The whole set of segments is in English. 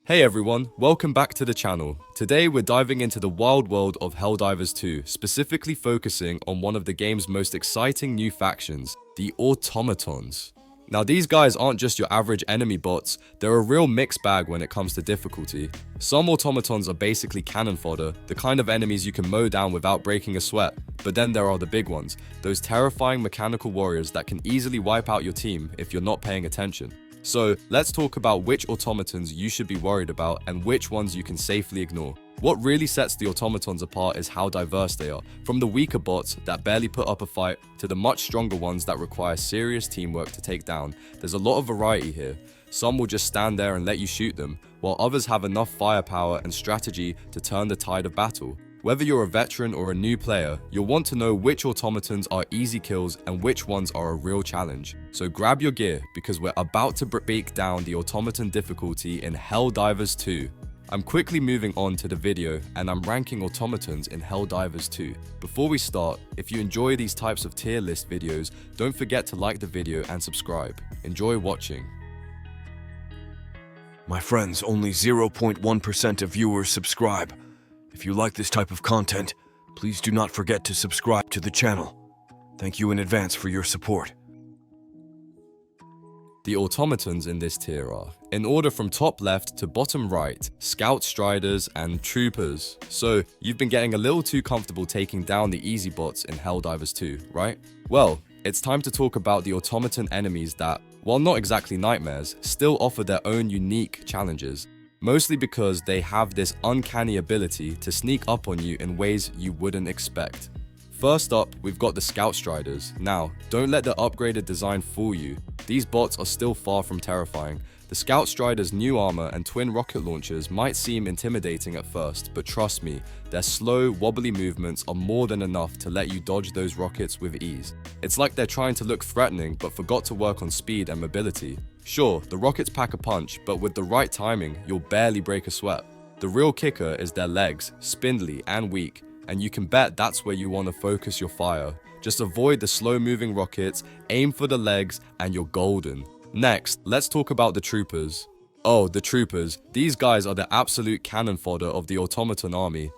Hey everyone, welcome back to the channel. Today we're diving into the wild world of Helldivers 2, specifically focusing on one of the game's most exciting new factions, the Automatons. Now these guys aren't just your average enemy bots, they're a real mixed bag when it comes to difficulty. Some Automatons are basically cannon fodder, the kind of enemies you can mow down without breaking a sweat. But then there are the big ones, those terrifying mechanical warriors that can easily wipe out your team if you're not paying attention. So let's talk about which automatons you should be worried about and which ones you can safely ignore. What really sets the automatons apart is how diverse they are, from the weaker bots that barely put up a fight to the much stronger ones that require serious teamwork to take down. There's a lot of variety here. Some will just stand there and let you shoot them, while others have enough firepower and strategy to turn the tide of battle. Whether you're a veteran or a new player, you'll want to know which automatons are easy kills and which ones are a real challenge. So grab your gear because we're about to break down the automaton difficulty in Helldivers 2. I'm quickly moving on to the video and I'm ranking automatons in Helldivers 2. Before we start, if you enjoy these types of tier list videos, don't forget to like the video and subscribe. Enjoy watching. My friends, only 0.1% of viewers subscribe. If you like this type of content, please do not forget to subscribe to the channel. Thank you in advance for your support. The automatons in this tier are, in order from top left to bottom right, scout striders and troopers. So you've been getting a little too comfortable taking down the easy bots in Helldivers 2, right? Well, it's time to talk about the automaton enemies that, while not exactly nightmares, still offer their own unique challenges. Mostly because they have this uncanny ability to sneak up on you in ways you wouldn't expect. First up, we've got the Scout Striders. Now, don't let the upgraded design fool you. These bots are still far from terrifying. The Scout Striders' new armor and twin rocket launchers might seem intimidating at first, but trust me, their slow, wobbly movements are more than enough to let you dodge those rockets with ease. It's like they're trying to look threatening but forgot to work on speed and mobility. Sure, the rockets pack a punch, but with the right timing, you'll barely break a sweat. The real kicker is their legs, spindly and weak, and you can bet that's where you want to focus your fire. Just avoid the slow-moving rockets, aim for the legs, and you're golden. Next, let's talk about the troopers. Oh, the troopers. These guys are the absolute cannon fodder of the automaton army.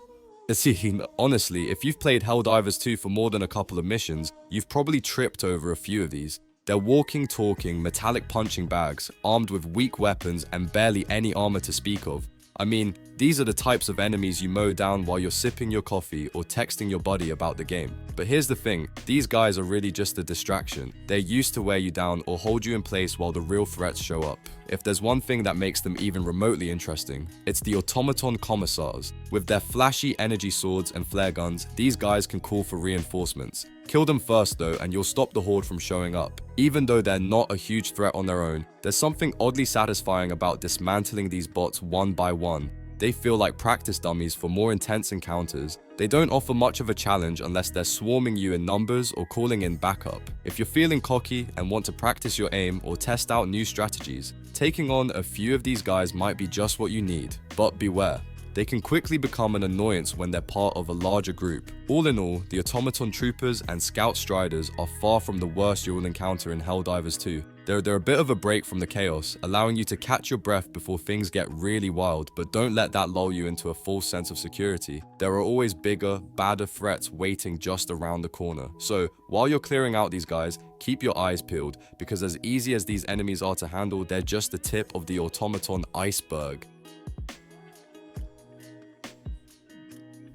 See, honestly, if you've played Helldivers 2 for more than a couple of missions, you've probably tripped over a few of these. They're walking, talking, metallic punching bags, armed with weak weapons and barely any armor to speak of. I mean, these are the types of enemies you mow down while you're sipping your coffee or texting your buddy about the game. But here's the thing, these guys are really just a distraction. They're used to wear you down or hold you in place while the real threats show up. If there's one thing that makes them even remotely interesting, it's the Automaton Commissars. With their flashy energy swords and flare guns, these guys can call for reinforcements. Kill them first though and you'll stop the horde from showing up. Even though they're not a huge threat on their own, there's something oddly satisfying about dismantling these bots one by one. They feel like practice dummies for more intense encounters. They don't offer much of a challenge unless they're swarming you in numbers or calling in backup. If you're feeling cocky and want to practice your aim or test out new strategies, taking on a few of these guys might be just what you need. But beware. They can quickly become an annoyance when they're part of a larger group. All in all, the Automaton Troopers and Scout Striders are far from the worst you'll encounter in Helldivers 2. They're a bit of a break from the chaos, allowing you to catch your breath before things get really wild, but don't let that lull you into a false sense of security. There are always bigger, badder threats waiting just around the corner. So, while you're clearing out these guys, keep your eyes peeled, because as easy as these enemies are to handle, they're just the tip of the Automaton iceberg.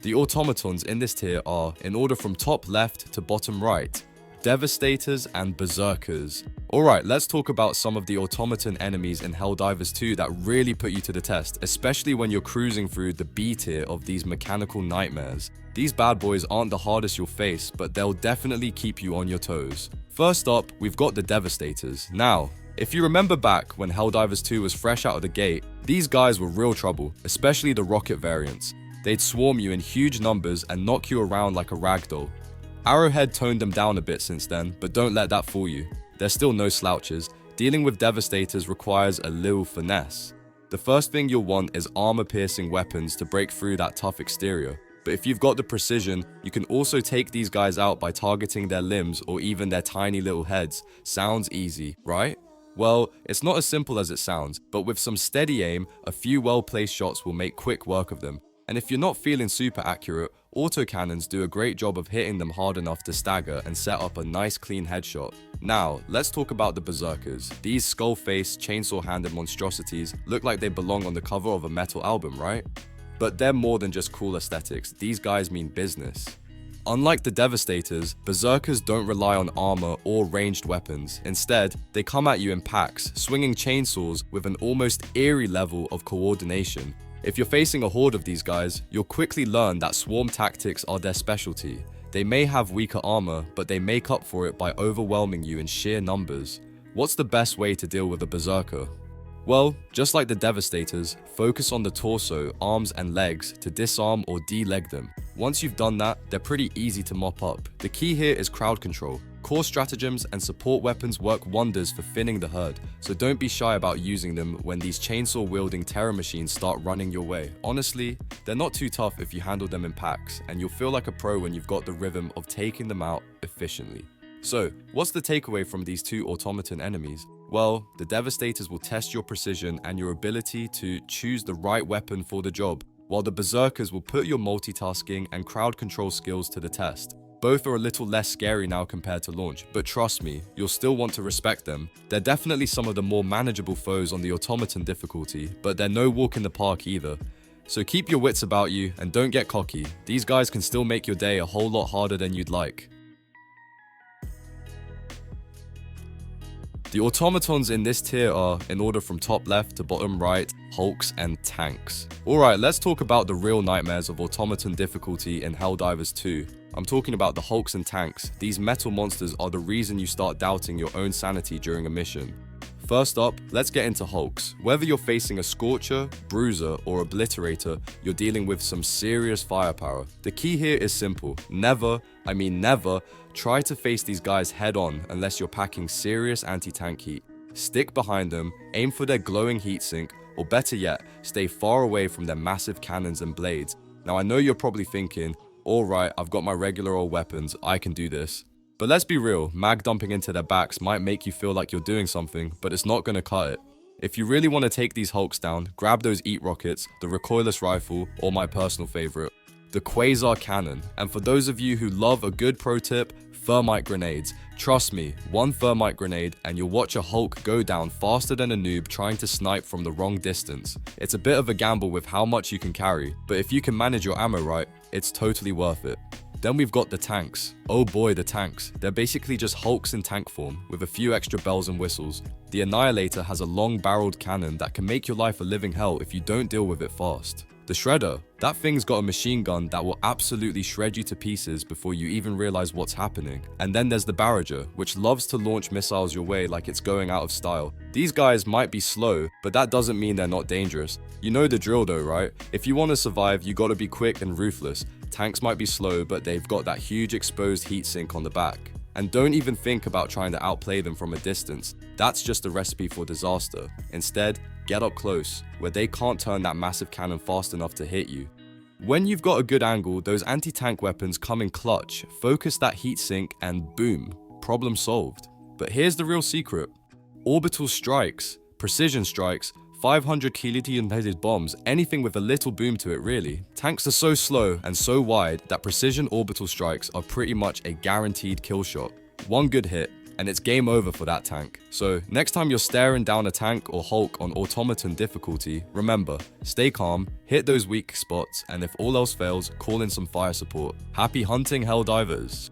The automatons in this tier are, in order from top left to bottom right, Devastators and Berserkers. Alright, let's talk about some of the automaton enemies in Helldivers 2 that really put you to the test, especially when you're cruising through the B tier of these mechanical nightmares. These bad boys aren't the hardest you'll face, but they'll definitely keep you on your toes. First up, we've got the Devastators. Now, if you remember back when Helldivers 2 was fresh out of the gate, these guys were real trouble, especially the rocket variants. They'd swarm you in huge numbers and knock you around like a ragdoll. Arrowhead toned them down a bit since then, but don't let that fool you. They're still no slouches. Dealing with Devastators requires a little finesse. The first thing you'll want is armor-piercing weapons to break through that tough exterior. But if you've got the precision, you can also take these guys out by targeting their limbs or even their tiny little heads. Sounds easy, right? Well, it's not as simple as it sounds, but with some steady aim, a few well-placed shots will make quick work of them. And if you're not feeling super accurate, autocannons do a great job of hitting them hard enough to stagger and set up a nice clean headshot. Now, let's talk about the berserkers. These skull-faced, chainsaw-handed monstrosities look like they belong on the cover of a metal album, right? But they're more than just cool aesthetics, these guys mean business. Unlike the Devastators, berserkers don't rely on armor or ranged weapons. Instead, they come at you in packs, swinging chainsaws with an almost eerie level of coordination. If you're facing a horde of these guys, you'll quickly learn that swarm tactics are their specialty. They may have weaker armor, but they make up for it by overwhelming you in sheer numbers. What's the best way to deal with a berserker? Well, just like the Devastators, focus on the torso, arms and legs to disarm or de-leg them. Once you've done that, they're pretty easy to mop up. The key here is crowd control. Core stratagems and support weapons work wonders for thinning the herd, so don't be shy about using them when these chainsaw-wielding terror machines start running your way. Honestly, they're not too tough if you handle them in packs, and you'll feel like a pro when you've got the rhythm of taking them out efficiently. So, what's the takeaway from these two automaton enemies? Well, the Devastators will test your precision and your ability to choose the right weapon for the job, while the Berserkers will put your multitasking and crowd control skills to the test. Both are a little less scary now compared to launch, but trust me, you'll still want to respect them. They're definitely some of the more manageable foes on the Automaton difficulty, but they're no walk in the park either. So keep your wits about you and don't get cocky. These guys can still make your day a whole lot harder than you'd like. The automatons in this tier are, in order from top left to bottom right, hulks and tanks. Alright, let's talk about the real nightmares of automaton difficulty in Helldivers 2. I'm talking about the hulks and tanks. These metal monsters are the reason you start doubting your own sanity during a mission. First up, let's get into hulks. Whether you're facing a scorcher, bruiser, or obliterator, you're dealing with some serious firepower. The key here is simple. Never, try to face these guys head on unless you're packing serious anti-tank heat. Stick behind them, aim for their glowing heatsink, or better yet, stay far away from their massive cannons and blades. Now I know you're probably thinking, alright, I've got my regular old weapons, I can do this. But let's be real, mag dumping into their backs might make you feel like you're doing something, but it's not gonna cut it. If you really want to take these hulks down, grab those eat rockets, the recoilless rifle, or my personal favorite, the Quasar Cannon. And for those of you who love a good pro tip, thermite grenades. Trust me, one thermite grenade and you'll watch a Hulk go down faster than a noob trying to snipe from the wrong distance. It's a bit of a gamble with how much you can carry, but if you can manage your ammo right, it's totally worth it. Then we've got the tanks. Oh boy, the tanks. They're basically just Hulks in tank form, with a few extra bells and whistles. The Annihilator has a long-barreled cannon that can make your life a living hell if you don't deal with it fast. The Shredder, that thing's got a machine gun that will absolutely shred you to pieces before you even realize what's happening. And then there's the Barrager, which loves to launch missiles your way like it's going out of style. These guys might be slow, but that doesn't mean they're not dangerous. You know the drill though, right? If you want to survive, you gotta be quick and ruthless. Tanks might be slow, but they've got that huge exposed heatsink on the back. And don't even think about trying to outplay them from a distance. That's just a recipe for disaster. Instead, get up close, where they can't turn that massive cannon fast enough to hit you. When you've got a good angle, those anti-tank weapons come in clutch. Focus that heatsink and boom, problem solved. But here's the real secret. Orbital strikes, precision strikes, 500 kilodetonated bombs, anything with a little boom to it really. Tanks are so slow and so wide that precision orbital strikes are pretty much a guaranteed kill shot. One good hit, and it's game over for that tank. So next time you're staring down a tank or Hulk on automaton difficulty, remember, stay calm, hit those weak spots, and if all else fails, call in some fire support. Happy hunting, Helldivers!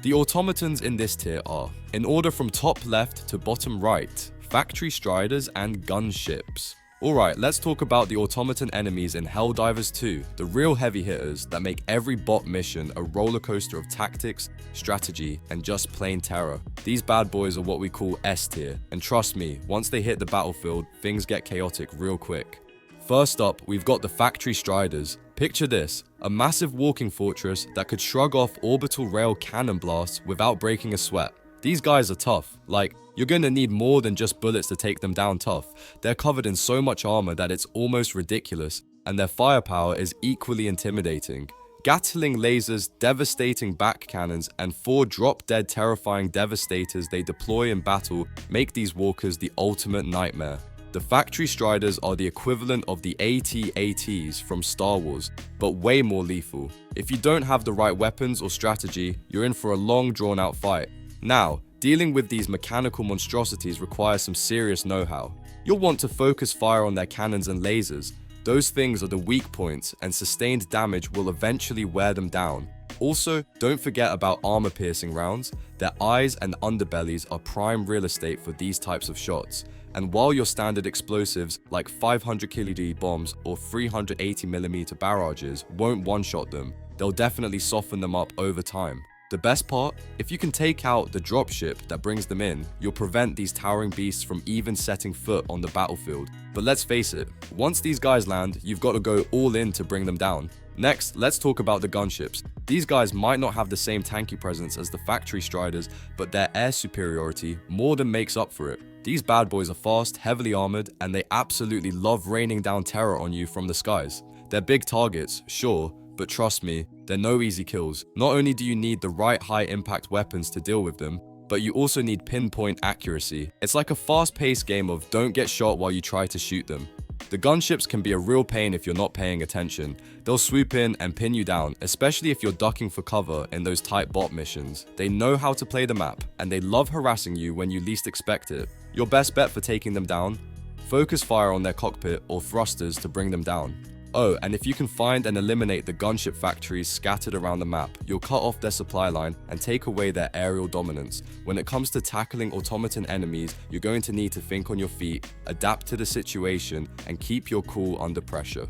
The automatons in this tier are, in order from top left to bottom right, factory striders and gunships. Alright, let's talk about the automaton enemies in Helldivers 2, the real heavy hitters that make every bot mission a roller coaster of tactics, strategy, and just plain terror. These bad boys are what we call S tier, and trust me, once they hit the battlefield, things get chaotic real quick. First up, we've got the factory striders. Picture this, a massive walking fortress that could shrug off orbital rail cannon blasts without breaking a sweat. These guys are tough, like, you're gonna need more than just bullets to take them down tough. They're covered in so much armor that it's almost ridiculous, and their firepower is equally intimidating. Gatling lasers, devastating back cannons, and 4 drop-dead terrifying devastators they deploy in battle make these walkers the ultimate nightmare. The Factory Striders are the equivalent of the AT-ATs from Star Wars, but way more lethal. If you don't have the right weapons or strategy, you're in for a long drawn-out fight. Now, dealing with these mechanical monstrosities requires some serious know-how. You'll want to focus fire on their cannons and lasers. Those things are the weak points, and sustained damage will eventually wear them down. Also, don't forget about armor-piercing rounds. Their eyes and underbellies are prime real estate for these types of shots. And while your standard explosives like 500 kD bombs or 380mm barrages won't one-shot them, they'll definitely soften them up over time. The best part? If you can take out the dropship that brings them in, you'll prevent these towering beasts from even setting foot on the battlefield. But let's face it, once these guys land, you've got to go all in to bring them down. Next, let's talk about the gunships. These guys might not have the same tanky presence as the Factory Striders, but their air superiority more than makes up for it. These bad boys are fast, heavily armored, and they absolutely love raining down terror on you from the skies. They're big targets, sure, but trust me, they're no easy kills. Not only do you need the right high-impact weapons to deal with them, but you also need pinpoint accuracy. It's like a fast-paced game of don't get shot while you try to shoot them. The gunships can be a real pain if you're not paying attention. They'll swoop in and pin you down, especially if you're ducking for cover in those tight bot missions. They know how to play the map, and they love harassing you when you least expect it. Your best bet for taking them down? Focus fire on their cockpit or thrusters to bring them down. Oh, and if you can find and eliminate the gunship factories scattered around the map, you'll cut off their supply line and take away their aerial dominance. When it comes to tackling automaton enemies, you're going to need to think on your feet, adapt to the situation, and keep your cool under pressure.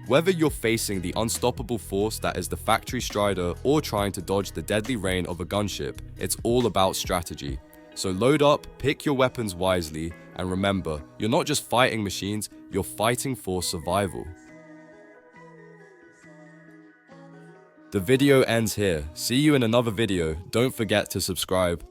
Whether you're facing the unstoppable force that is the Factory Strider or trying to dodge the deadly rain of a gunship, it's all about strategy. So load up, pick your weapons wisely, and remember, you're not just fighting machines, you're fighting for survival. The video ends here. See you in another video. Don't forget to subscribe.